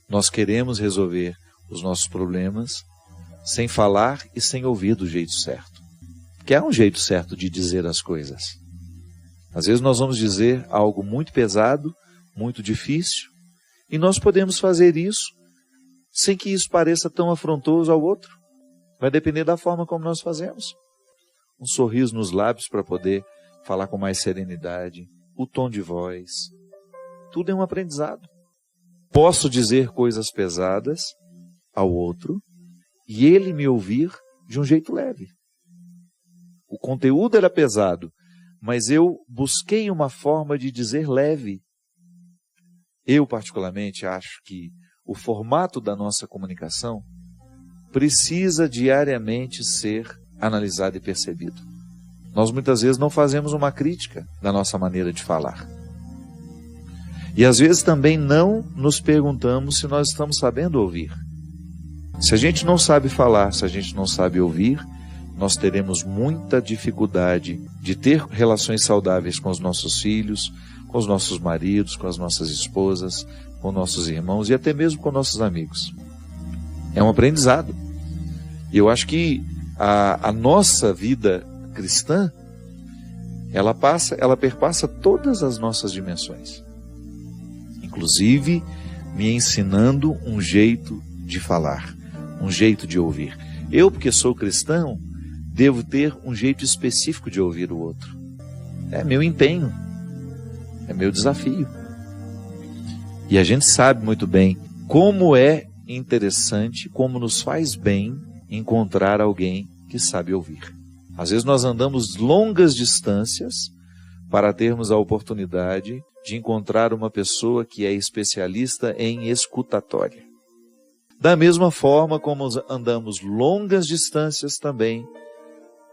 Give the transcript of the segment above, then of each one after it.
Nós queremos resolver os nossos problemas sem falar e sem ouvir do jeito certo. Porque há um jeito certo de dizer as coisas. Às vezes nós vamos dizer algo muito pesado, muito difícil, e nós podemos fazer isso sem que isso pareça tão afrontoso ao outro. Vai depender da forma como nós fazemos. Um sorriso nos lábios para poder falar com mais serenidade, o tom de voz, tudo é um aprendizado. Posso dizer coisas pesadas ao outro e ele me ouvir de um jeito leve. O conteúdo era pesado, mas eu busquei uma forma de dizer leve. Eu, particularmente, acho que o formato da nossa comunicação precisa diariamente ser analisado e percebido. Nós muitas vezes não fazemos uma crítica da nossa maneira de falar. E às vezes também não nos perguntamos se nós estamos sabendo ouvir. Se a gente não sabe falar, se a gente não sabe ouvir, nós teremos muita dificuldade de ter relações saudáveis com os nossos filhos, com os nossos maridos, com as nossas esposas, com nossos irmãos e até mesmo com nossos amigos. É um aprendizado. E eu acho que a nossa vida cristã, ela perpassa todas as nossas dimensões. Inclusive, me ensinando um jeito de falar, um jeito de ouvir. Eu, porque sou cristão, devo ter um jeito específico de ouvir o outro. É meu empenho, é meu desafio. E a gente sabe muito bem como é interessante, como nos faz bem encontrar alguém que sabe ouvir. Às vezes nós andamos longas distâncias para termos a oportunidade de encontrar uma pessoa que é especialista em escutatória. Da mesma forma como andamos longas distâncias também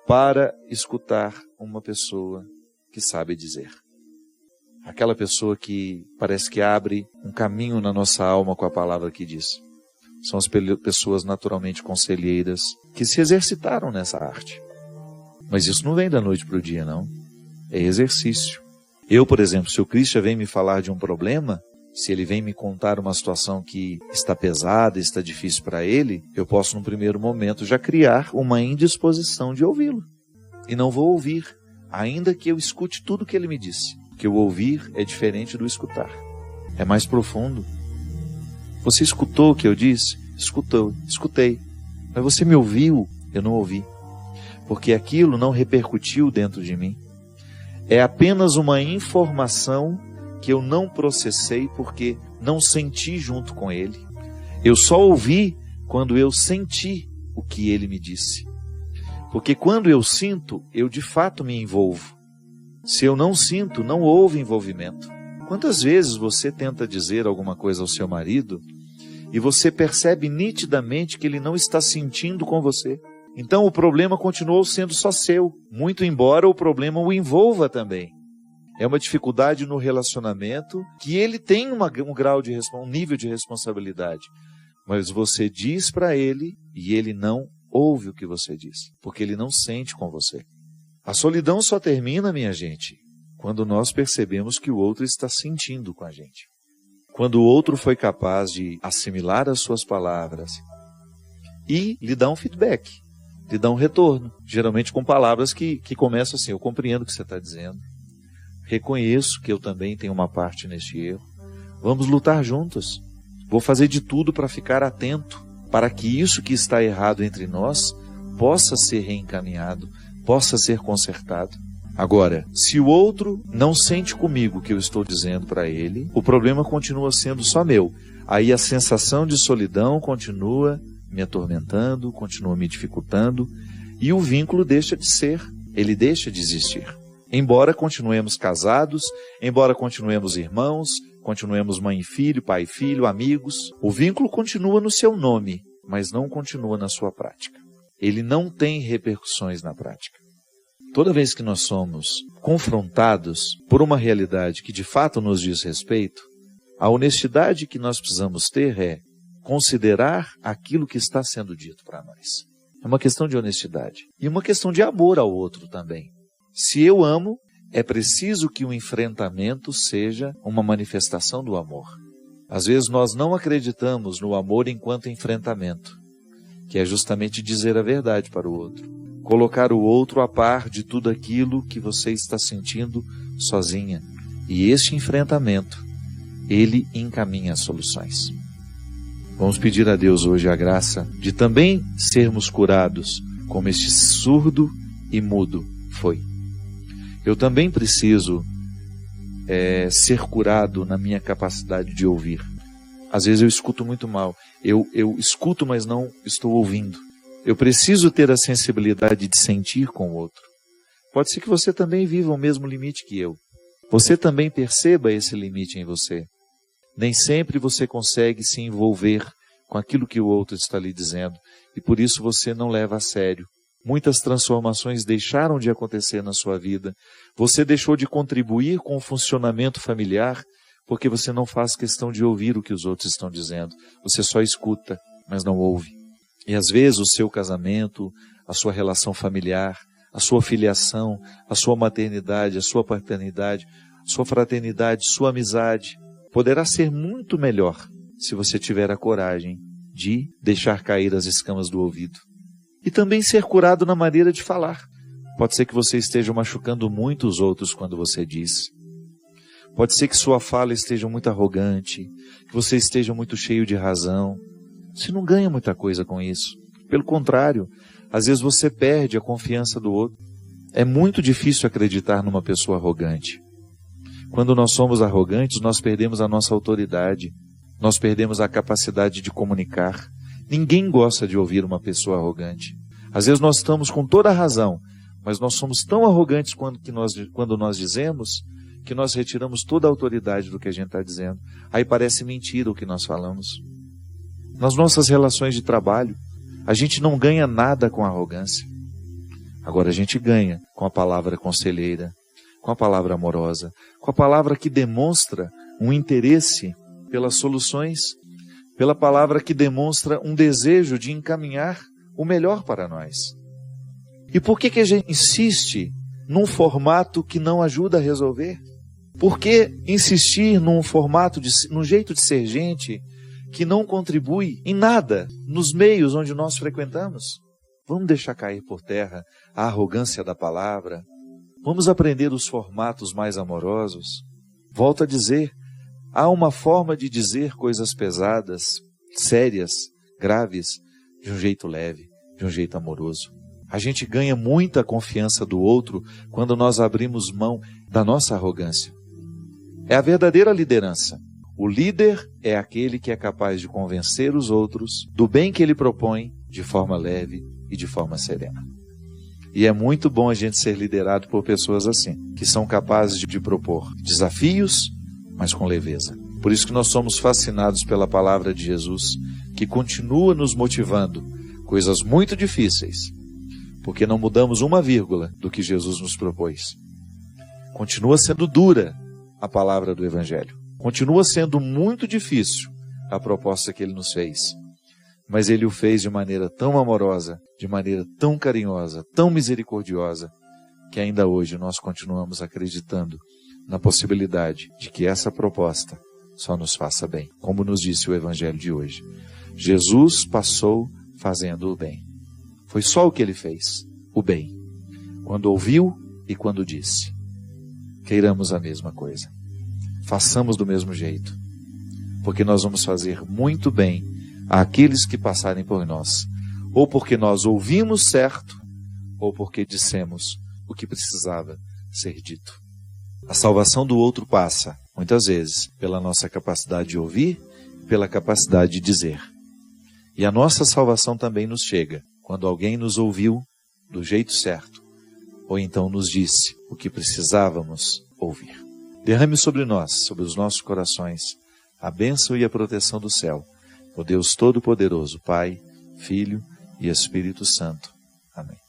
para escutar uma pessoa que sabe dizer. Aquela pessoa que parece que abre um caminho na nossa alma com a palavra que diz. São as pessoas naturalmente conselheiras que se exercitaram nessa arte. Mas isso não vem da noite para o dia, não. É exercício. Eu, por exemplo, se o Christian vem me falar de um problema, se ele vem me contar uma situação que está pesada, está difícil para ele, eu posso, num primeiro momento, já criar uma indisposição de ouvi-lo. E não vou ouvir, ainda que eu escute tudo que ele me disse. Porque o ouvir é diferente do escutar. É mais profundo. Você escutou o que eu disse? Escutei. Mas você me ouviu? Eu não ouvi. Porque aquilo não repercutiu dentro de mim. É apenas uma informação que eu não processei porque não senti junto com ele. Eu só ouvi quando eu senti o que ele me disse. Porque quando eu sinto, eu de fato me envolvo. Se eu não sinto, não houve envolvimento. Quantas vezes você tenta dizer alguma coisa ao seu marido e você percebe nitidamente que ele não está sentindo com você? Então o problema continuou sendo só seu, muito embora o problema o envolva também. É uma dificuldade no relacionamento que ele tem um nível de responsabilidade. Mas você diz para ele e ele não ouve o que você diz, porque ele não sente com você. A solidão só termina, minha gente, quando nós percebemos que o outro está sentindo com a gente. Quando o outro foi capaz de assimilar as suas palavras e lhe dar um feedback, lhe dar um retorno, geralmente com palavras que começam assim: eu compreendo o que você está dizendo, reconheço que eu também tenho uma parte neste erro, vamos lutar juntos, vou fazer de tudo para ficar atento, para que isso que está errado entre nós possa ser reencaminhado, possa ser consertado. Agora, se o outro não sente comigo o que eu estou dizendo para ele, o problema continua sendo só meu. Aí a sensação de solidão continua me atormentando, continua me dificultando, e o vínculo deixa de ser, ele deixa de existir. Embora continuemos casados, embora continuemos irmãos, continuemos mãe e filho, pai e filho, amigos, o vínculo continua no seu nome, mas não continua na sua prática. Ele não tem repercussões na prática. Toda vez que nós somos confrontados por uma realidade que de fato nos diz respeito, a honestidade que nós precisamos ter é considerar aquilo que está sendo dito para nós. É uma questão de honestidade e uma questão de amor ao outro também. Se eu amo, é preciso que o enfrentamento seja uma manifestação do amor. Às vezes nós não acreditamos no amor enquanto enfrentamento, que é justamente dizer a verdade para o outro. Colocar o outro a par de tudo aquilo que você está sentindo sozinha. E este enfrentamento, ele encaminha as soluções. Vamos pedir a Deus hoje a graça de também sermos curados, como este surdo e mudo foi. Eu também preciso ser curado na minha capacidade de ouvir. Às vezes eu escuto muito mal. Eu escuto, mas não estou ouvindo. Eu preciso ter a sensibilidade de sentir com o outro. Pode ser que você também viva o mesmo limite que eu. Você também perceba esse limite em você. Nem sempre você consegue se envolver com aquilo que o outro está lhe dizendo, e por isso você não leva a sério. Muitas transformações deixaram de acontecer na sua vida. Você deixou de contribuir com o funcionamento familiar porque você não faz questão de ouvir o que os outros estão dizendo. Você só escuta, mas não ouve. E às vezes o seu casamento, a sua relação familiar, a sua filiação, a sua maternidade, a sua paternidade, a sua fraternidade, sua amizade, poderá ser muito melhor se você tiver a coragem de deixar cair as escamas do ouvido. E também ser curado na maneira de falar. Pode ser que você esteja machucando muito os outros quando você diz. Pode ser que sua fala esteja muito arrogante, que você esteja muito cheio de razão. Você não ganha muita coisa com isso. Pelo contrário, às vezes você perde a confiança do outro. É muito difícil acreditar numa pessoa arrogante. Quando nós somos arrogantes, nós perdemos a nossa autoridade. Nós perdemos a capacidade de comunicar. Ninguém gosta de ouvir uma pessoa arrogante. Às vezes nós estamos com toda a razão, mas nós somos tão arrogantes quando nós dizemos que nós retiramos toda a autoridade do que a gente está dizendo. Aí parece mentira o que nós falamos. Nas nossas relações de trabalho, a gente não ganha nada com a arrogância. Agora a gente ganha com a palavra conselheira, com a palavra amorosa, com a palavra que demonstra um interesse pelas soluções, pela palavra que demonstra um desejo de encaminhar o melhor para nós. E por que a gente insiste num formato que não ajuda a resolver? Por que insistir num formato, num jeito de ser gente que não contribui em nada nos meios onde nós frequentamos? Vamos deixar cair por terra a arrogância da palavra. Vamos aprender os formatos mais amorosos. Volto a dizer, há uma forma de dizer coisas pesadas, sérias, graves, de um jeito leve, de um jeito amoroso. A gente ganha muita confiança do outro quando nós abrimos mão da nossa arrogância. É a verdadeira liderança. O líder é aquele que é capaz de convencer os outros do bem que ele propõe de forma leve e de forma serena. E é muito bom a gente ser liderado por pessoas assim, que são capazes de propor desafios, mas com leveza. Por isso que nós somos fascinados pela palavra de Jesus, que continua nos motivando coisas muito difíceis, porque não mudamos uma vírgula do que Jesus nos propôs. Continua sendo dura a palavra do Evangelho. Continua sendo muito difícil a proposta que ele nos fez. Mas ele o fez de maneira tão amorosa, de maneira tão carinhosa, tão misericordiosa, que ainda hoje nós continuamos acreditando na possibilidade de que essa proposta só nos faça bem. Como nos disse o Evangelho de hoje. Jesus passou fazendo o bem. Foi só o que ele fez, o bem. Quando ouviu e quando disse. Queiramos a mesma coisa. Façamos do mesmo jeito. Porque nós vamos fazer muito bem àqueles que passarem por nós. Ou porque nós ouvimos certo, ou porque dissemos o que precisava ser dito. A salvação do outro passa, muitas vezes, pela nossa capacidade de ouvir, pela capacidade de dizer. E a nossa salvação também nos chega quando alguém nos ouviu do jeito certo, ou então nos disse o que precisávamos ouvir. Derrame sobre nós, sobre os nossos corações, a bênção e a proteção do céu, o Deus Todo-Poderoso, Pai, Filho e Espírito Santo. Amém.